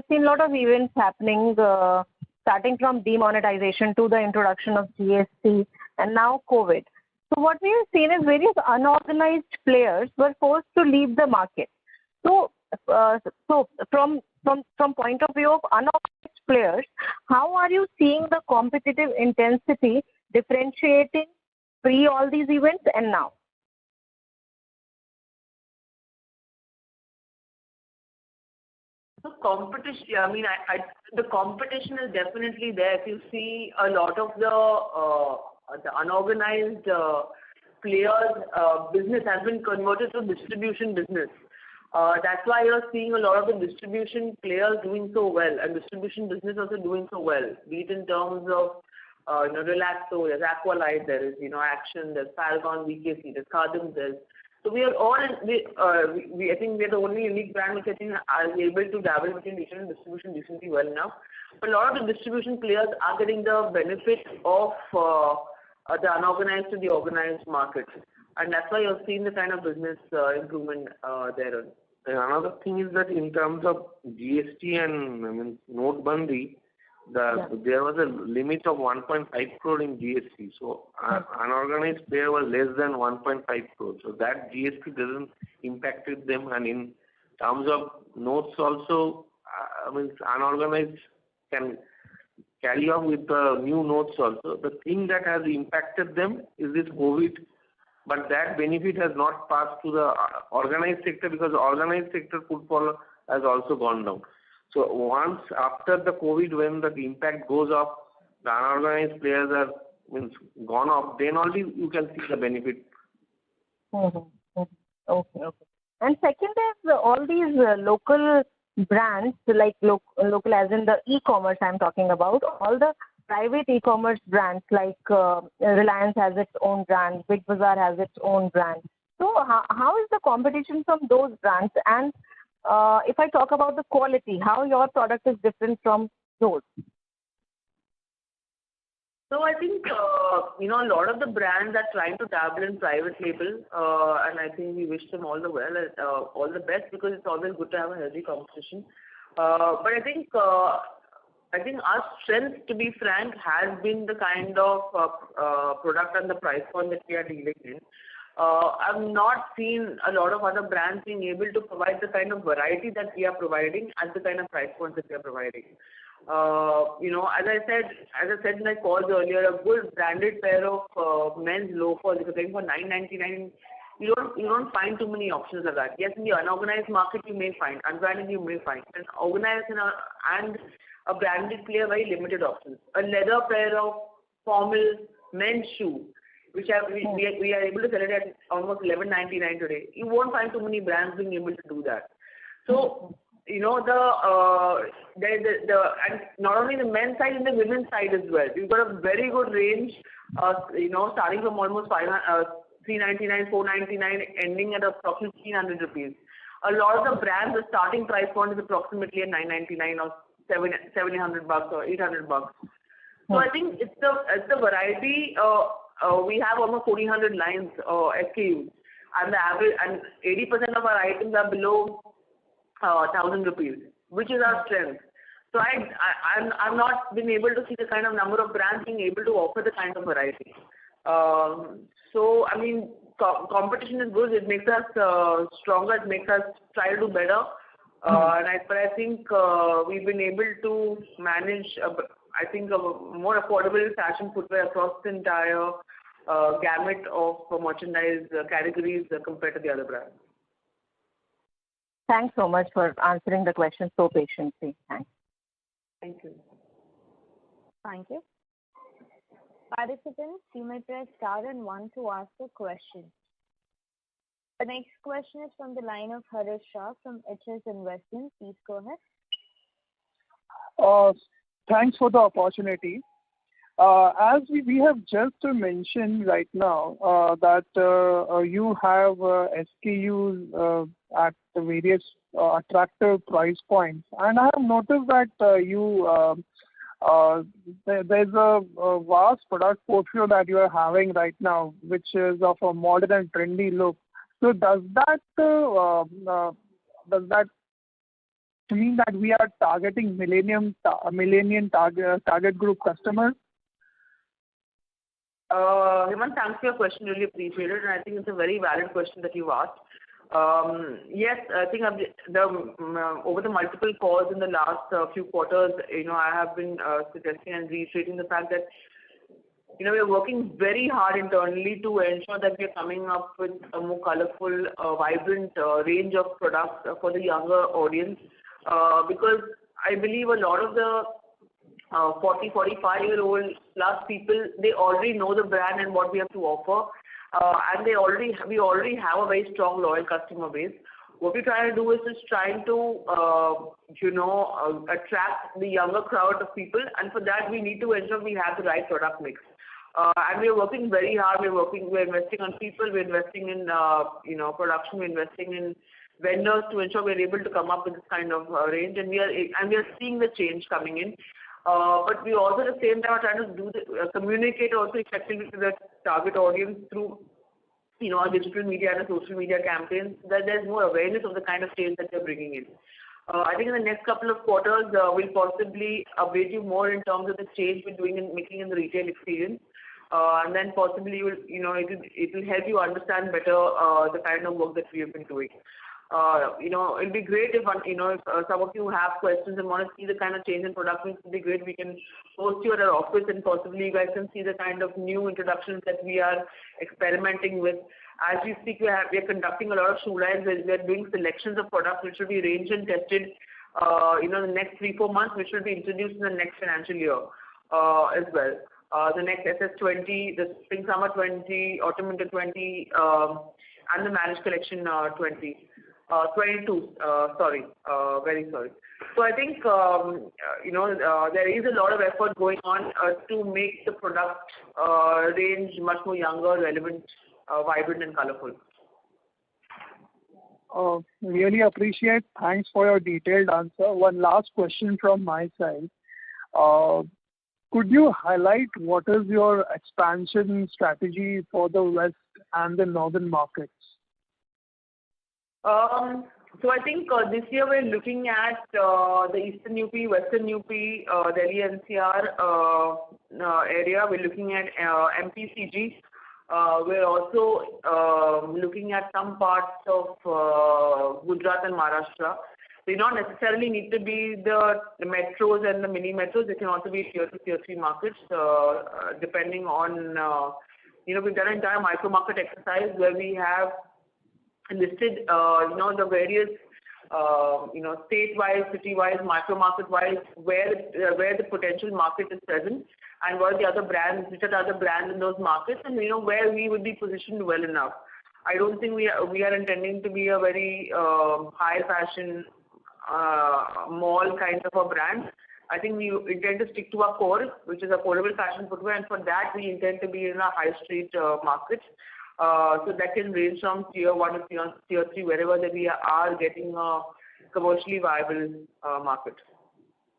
seen a lot of events happening, starting from demonetization to the introduction of GST and now COVID. So what we have seen is various unorganized players were forced to leave the market. So from point of view of unorganized players, how are you seeing the competitive intensity differentiating pre all these events and now? So competition, the competition is definitely there. If you see a lot of the unorganized players' business has been converted to distribution business. That's why you're seeing a lot of the distribution players doing so well, and distribution business also doing so well. Be it in terms of Relaxo, there's Aqualite, there is Action, there's Paragon, VKC, there's Khadim, so we are all I think we are the only unique brand which I think are able to dabble between retail and distribution decently well now. But a lot of the distribution players are getting the benefit of the unorganized to the organized market, and that's why you're seeing the kind of business improvement there. And another thing is that in terms of GST and Notbandi, there was a limit of 1.5 crore in GST. So unorganized player was less than 1.5 crore. So that GST doesn't impacted them. And in terms of notes also, unorganized can carry on with the new notes also. The thing that has impacted them is this COVID, but that benefit has not passed to the organized sector because the organized sector footfall has also gone down. So once after the COVID, when the impact goes off, the unorganized players are gone off, then only you can see the benefit Mm-hmm. Okay, okay. And second is all these local brands, like local as in the e-commerce I'm talking about, all the private e-commerce brands like Reliance has its own brand, Big Bazaar has its own brand. So how is the competition from those brands? And if I talk about the quality, how your product is different from those? So I think, a lot of the brands are trying to dabble in private label, and I think we wish them all the best, because it's always good to have a healthy competition. But I think our strength, to be frank, has been the kind of product and the price point that we are dealing in. I've not seen a lot of other brands being able to provide the kind of variety that we are providing at the kind of price points that we are providing. As I said in my calls earlier, a good branded pair of men's loafers, if you're going for $9.99, you don't find too many options like that. Yes, in the unorganized market you may find, unbranded you may find, and organized and a branded play are very limited options. A leather pair of formal men's shoe, we are able to sell it at almost $11.99 today. You won't find too many brands being able to do that. So, and not only the men's side, and the women's side as well. We've got a very good range, starting from almost $399, $499, ending at approximately 300 rupees. A lot of the brands, the starting price point is approximately at $999 or $700 or $800. So I think it's the variety. We have almost 1,400 lines SKUs, and the average and 80% of our items are below 1,000 rupees, which is our strength. So I've not been able to see the kind of number of brands being able to offer the kind of variety. So I mean, competition is good. It makes us stronger. It makes us try to do better. But I think we've been able to manage, I think, a more affordable fashion footwear across the entire gamut of merchandise categories compared to the other brands. Thanks so much for answering the question so patiently. Thanks. Thank you. Thank you. Participants, you may press star and 1 to ask a question. The next question is from the line of Harish Shah from HS Investment. Please go ahead. Thanks for the opportunity. As we have just mentioned right now that you have SKUs at the various attractive price points, and I have noticed that there's a vast product portfolio that you are having right now, which is of a modern and trendy look. So does that mean that we are targeting millennium target group customers? Hemant, thanks for your question. Really appreciate it, and I think it's a very valid question that you asked. Yes, I think over the multiple calls in the last few quarters, I have been suggesting and reiterating the fact that we are working very hard internally to ensure that we are coming up with a more colorful, vibrant range of products for the younger audience, because I believe a lot of the 40, 45-year-old plus people, they already know the brand and what we have to offer, and we already have a very strong loyal customer base. What we're trying to do is just trying to attract the younger crowd of people, and for that we need to ensure we have the right product mix. And we're working very hard. We're investing on people. We're investing in production. We're investing in vendors to ensure we're able to come up with this kind of range, and we are seeing the change coming in. But we also at the same time are trying to communicate also effectively to the target audience through our digital media and social media campaigns, that there's more awareness of the kind of change that we're bringing in. I think in the next couple of quarters we'll possibly update you more in terms of the change we're doing and making in the retail experience, and then possibly it will help you understand better the kind of work that we have been doing. It'll be great if some of you have questions and want to see the kind of change in production. It'll be great. We can host you at our office, and possibly you guys can see the kind of new introductions that we are experimenting with. As we speak, we are conducting a lot of shoe lines. We are doing selections of products which will be ranged and tested in the next 3-4 months, which will be introduced in the next financial year as well. The next SS20, the Spring Summer 20, Autumn Winter 20, and the Managed Collection 22. Very sorry. So I think there is a lot of effort going on to make the product range much more younger, relevant, vibrant, and colorful. Really appreciate. Thanks for your detailed answer. One last question from my side. Could you highlight what is your expansion strategy for the West and the Northern markets? So I think this year we're looking at the Eastern UP, Western UP, Delhi NCR area. We're looking at MPCG. We're also looking at some parts of Gujarat and Maharashtra. They don't necessarily need to be the metros and the mini metros. They can also be tier 2, tier 3 markets, depending on, we've done an entire micro market exercise where we have listed, the various, state-wise, city-wise, micro market-wise, where the potential market is present, and what are the other brands, which are the other brands in those markets, and where we would be positioned well enough. I don't think we are intending to be a very high fashion mall kind of a brand. I think we intend to stick to our core, which is affordable fashion footwear, and for that we intend to be in a high street market. So that can range from tier 1 to tier 3, wherever that we are getting a commercially viable market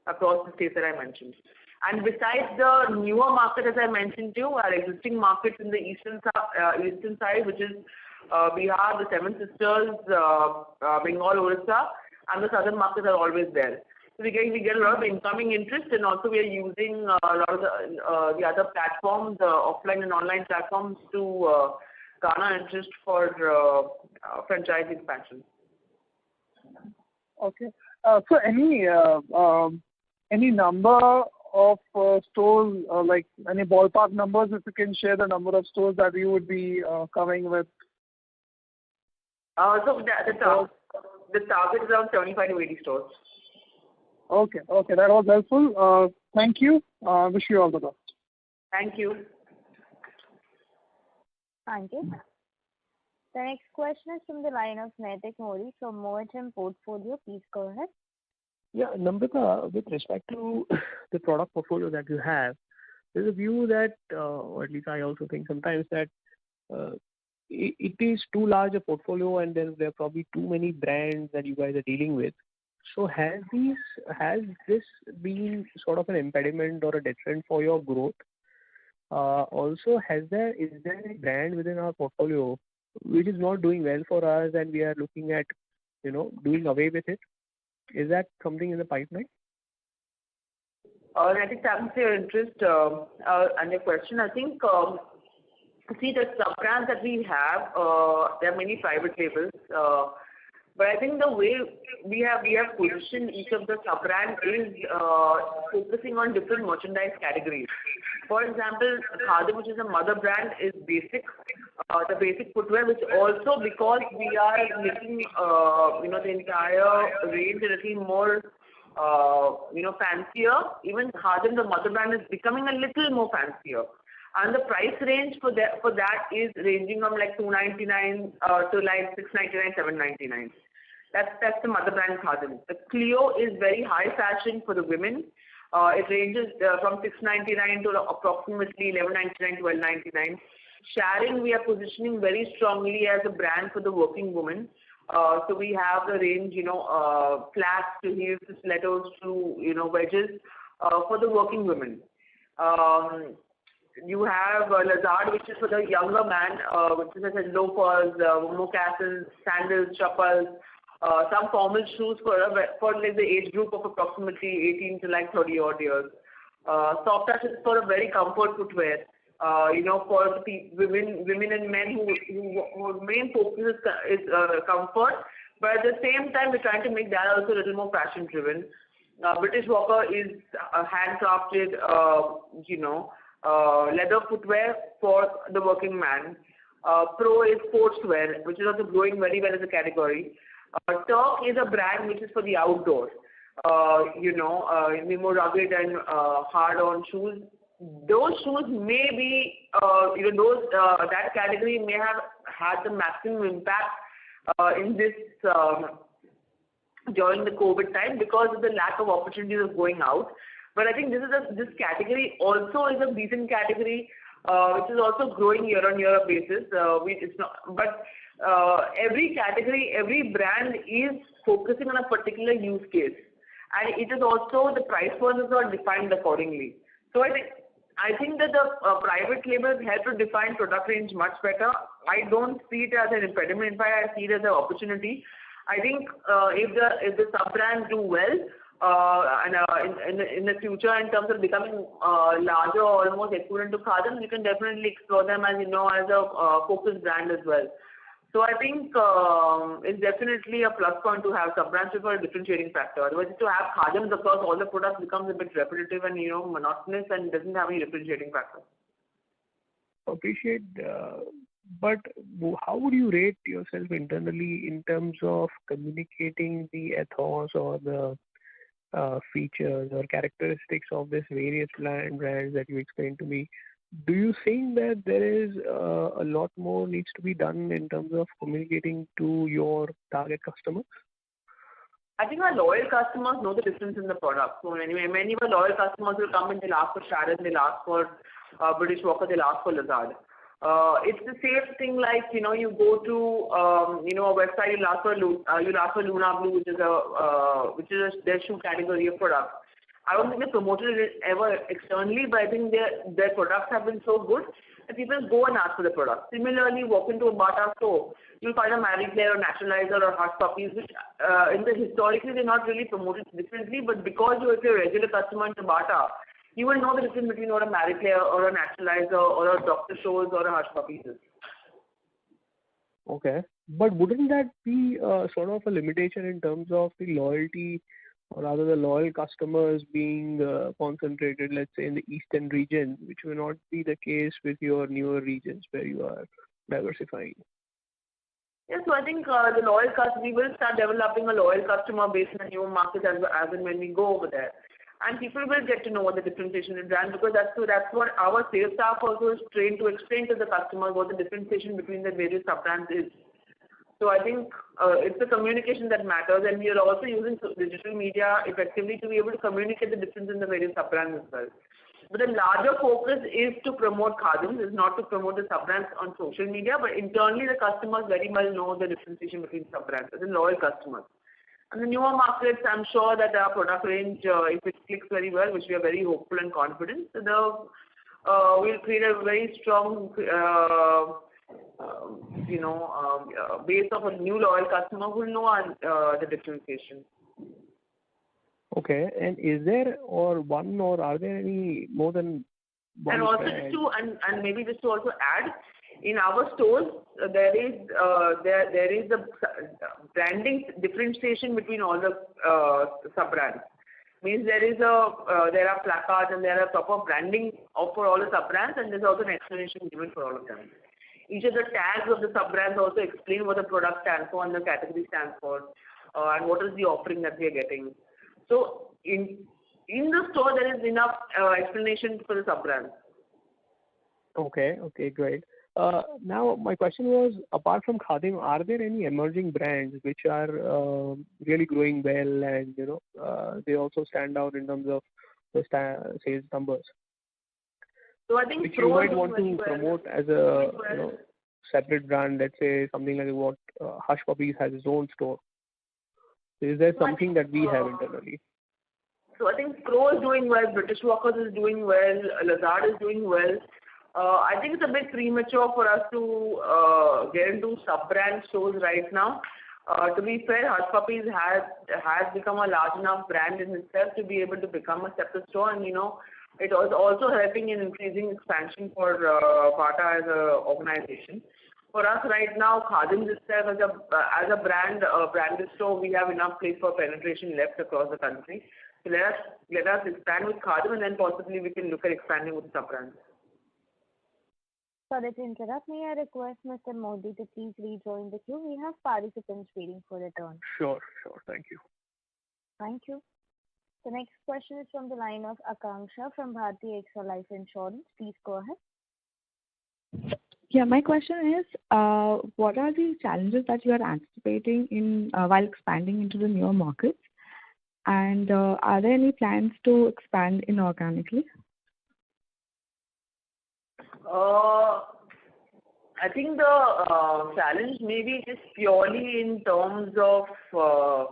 across the states that I mentioned. And besides the newer market, as I mentioned to you, our existing markets in the eastern side, which is Bihar, the Seven Sisters, Bengal, Orissa, and the southern markets are always there. So we get a lot of incoming interest, and also we are using a lot of the other platforms, offline and online platforms, to garner interest for franchise expansion. Okay. So any number of stores, like any ballpark numbers, if you can share the number of stores that you would be coming with? So the target is around 75 to 80 stores. Okay, that was helpful. Thank you. Wish you all the best. Thank you. Thank you. The next question is from the line of Naitik Modi from Moetum Portfolio. Please go ahead. Yeah, Namrata, with respect to the product portfolio that you have, there's a view that, or at least I also think sometimes that it is too large a portfolio, and then there are probably too many brands that you guys are dealing with. So has this been sort of an impediment or a deterrent for your growth? Also, is there a brand within our portfolio which is not doing well for us, and we are looking at, doing away with it? Is that something in the pipeline? I think thanks for your interest and your question. I think, see, the sub-brands that we have, there are many private labels, but I think the way we have positioned each of the sub-brands is focusing on different merchandise categories. For example, Khadim, which is a mother brand, is basic, the basic footwear, which also, because we are making, the entire range a little more, fancier. Even Khadim, the mother brand, is becoming a little more fancier. And the price range for that is ranging from like $299 to like $699, $799. That's the mother brand Khadim. The Clio is very high fashion for the women. It ranges from $699 to approximately $1199, $1299. Sharing, we are positioning very strongly as a brand for the working woman. So we have the range, flats to heels to stilettos to, wedges for the working women. You have Lazard, which is for the younger man, which is loafers, moccasins, sandals, chappals, some formal shoes for like the age group of approximately 18 to like 30 odd years. Soft touch is for a very comfort footwear. For the women and men whose main focus is comfort, but at the same time we're trying to make that also a little more fashion driven. British Walker is handcrafted, leather footwear for the working man. Pro is sportswear, which is also growing very well as a category. Turk is a brand which is for the outdoor, more rugged and hard-on shoes. Those shoes may be, that category may have had the maximum impact in this during the COVID time because of the lack of opportunities of going out. But I think this category also is a decent category, which is also growing year-on-year basis. Every category, every brand is focusing on a particular use case, and it is also the price points are defined accordingly. So I think that the private labels help to define product range much better. I don't see it as an impediment. In fact, I see it as an opportunity. I think if the sub-brands do well, and in the future in terms of becoming larger or almost equivalent to Khadim, you can definitely explore them as a focused brand as well. So I think it's definitely a plus point to have sub-brands for a differentiating factor. Otherwise, to have Khadims across all the products becomes a bit repetitive and monotonous and doesn't have any differentiating factor. Appreciate, but how would you rate yourself internally in terms of communicating the ethos or the features or characteristics of these various brands that you explained to me? Do you think that there is a lot more needs to be done in terms of communicating to your target customers? I think our loyal customers know the difference in the product. So anyway, many of our loyal customers will come and they'll ask for Sharon, they'll ask for British Walker, they'll ask for Lazard. It's the same thing like you go to a website, you'll ask for Luna Blue, which is their shoe category of product. I don't think they promoted it ever externally, but I think their products have been so good that people go and ask for the product. Similarly, walk into a Bata store, you'll find a Marie Claire or Naturalizer or Hush Puppies, which historically they're not really promoted differently, but because if you're a regular customer into Bata, you will know the difference between what a Marie Claire or a Naturalizer or a Dr. Scholl's or a Hush Puppies is. Okay, but wouldn't that be sort of a limitation in terms of the loyalty, or rather the loyal customers being concentrated, let's say, in the eastern region, which will not be the case with your newer regions where you are diversifying? Yes, so I think the loyal customer, we will start developing a loyal customer base in the newer markets as and when we go over there. And people will get to know what the differentiation in brand, because that's what our sales staff also is trained to explain to the customer what the differentiation between the various sub-brands is. So I think it's the communication that matters, and we are also using digital media effectively to be able to communicate the difference in the various sub-brands as well. But the larger focus is to promote Khadims, is not to promote the sub-brands on social media, but internally the customers very well know the differentiation between sub-brands, as in loyal customers. And the newer markets, I'm sure that our product range, if it clicks very well, which we are very hopeful and confident, so we'll create a very strong base of a new loyal customer who will know the differentiation. Okay, and is there or are there any more than one? And also and maybe just to also add, in our stores there is the branding differentiation between all the sub-brands. Means there are placards and there are proper branding for all the sub-brands, and there's also an explanation given for all of them. Each of the tags of the sub-brands also explain what the product stands for and the category stands for, and what is the offering that we are getting. So in the store there is enough explanation for the sub-brands. Okay, great. Now my question was, apart from Khadim, are there any emerging brands which are really growing well and they also stand out in terms of the sales numbers? So I think which you might want to promote as a separate brand, let's say something like what Hush Puppies has its own store. So is there something that we have internally? So I think Crow is doing well, British Walkers is doing well, Lazard is doing well. I think it's a bit premature for us to get into sub-brand stores right now. To be fair, Hush Puppies has become a large enough brand in itself to be able to become a separate store, and it was also helping in increasing expansion for Bata as an organization. For us right now, Khadims itself as a branded store, we have enough place for penetration left across the country. So let us expand with Khadim, and then possibly we can look at expanding with sub-brands. Sorry to interrupt. May I request Mr. Modi to please rejoin the queue? We have participants waiting for their turn. Sure. Thank you. Thank you. The next question is from the line of Akanksha from Bharti AXA Life Insurance. Please go ahead. Yeah, my question is, what are the challenges that you are anticipating in while expanding into the newer markets? And are there any plans to expand inorganically? I think the challenge maybe is purely in terms of the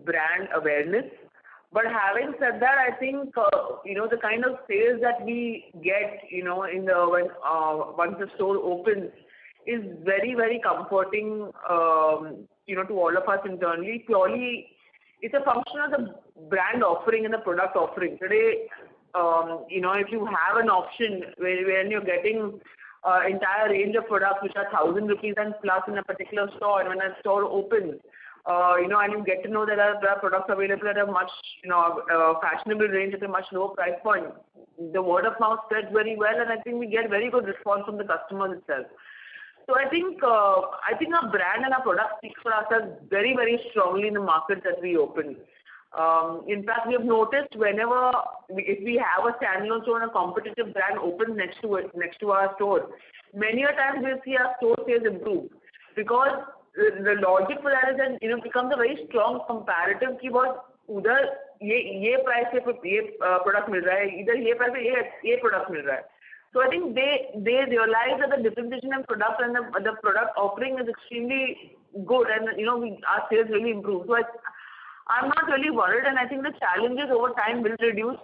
brand awareness. But having said that, I think the kind of sales that we get once the store opens is very, very comforting to all of us internally. Purely, it's a function of the brand offering and the product offering. Today, if you have an option when you're getting entire range of products which are 1,000 rupees and plus in a particular store, and when a store opens, and you get to know that there are products available at a much, fashionable range at a much lower price point, the word of mouth spreads very well, and I think we get very good response from the customers itself. So I think our brand and our product speaks for ourselves very, very strongly in the markets that we open. In fact, we have noticed if we have a standalone store and a competitive brand opens next to our store, many a times we'll see our store sales improve, because the logic for that is that it becomes a very strong comparative keyword. उधर ये price पे product मिल रहा है, इधर ये price पे ये product मिल रहा है. So I think they realize that the differentiation in product and the product offering is extremely good, and our sales really improve. So I'm not really worried, and I think the challenges over time will reduce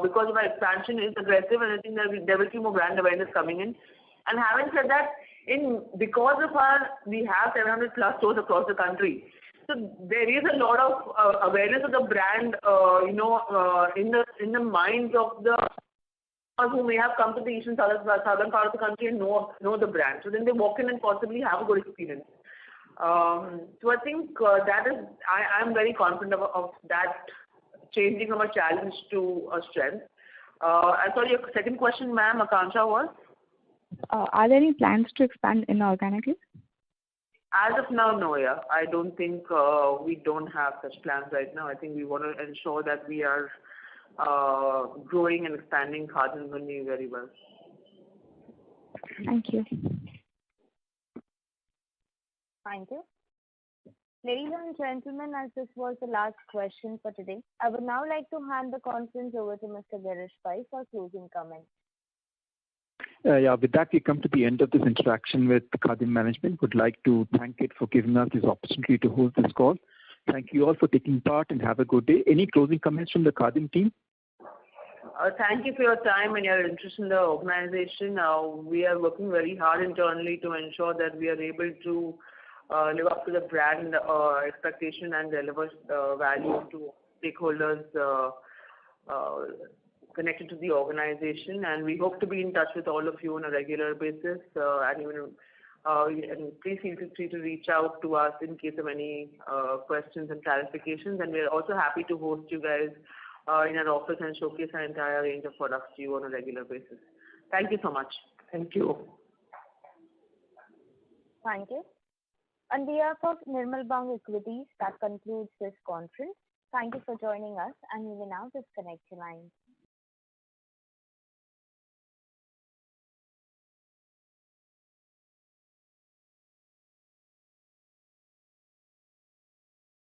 because of our expansion is aggressive, and I think there will be more brand awareness coming in. And having said that, because we have 700 plus stores across the country, so there is a lot of awareness of the brand, in the minds of the who may have come to the eastern southern part of the country and know the brand. So then they walk in and possibly have a good experience. So I think that is, I'm very confident of that changing from a challenge to a strength. Sorry, your second question, ma'am, Akanksha, was? Are there any plans to expand inorganically? As of now, no, yeah. I don't think we don't have such plans right now. I think we want to ensure that we are growing and expanding Khadim Ganji very well. Thank you. Thank you. Ladies and gentlemen, as this was the last question for today, I would now like to hand the conference over to Mr. Girish Pai for closing comments. With that, we come to the end of this interaction with Khadim management. Would like to thank it for giving us this opportunity to host this call. Thank you all for taking part, and have a good day. Any closing comments from the Khadim team? Thank you for your time and your interest in the organization. We are working very hard internally to ensure that we are able to live up to the brand expectation and deliver value to stakeholders connected to the organization. And we hope to be in touch with all of you on a regular basis. And please feel free to reach out to us in case of any questions and clarifications. And we are also happy to host you guys in our office and showcase our entire range of products to you on a regular basis. Thank you so much. Thank you. Thank you. On behalf of Nirmal Bang Equities, that concludes this conference. Thank you for joining us, and you may now disconnect your lines.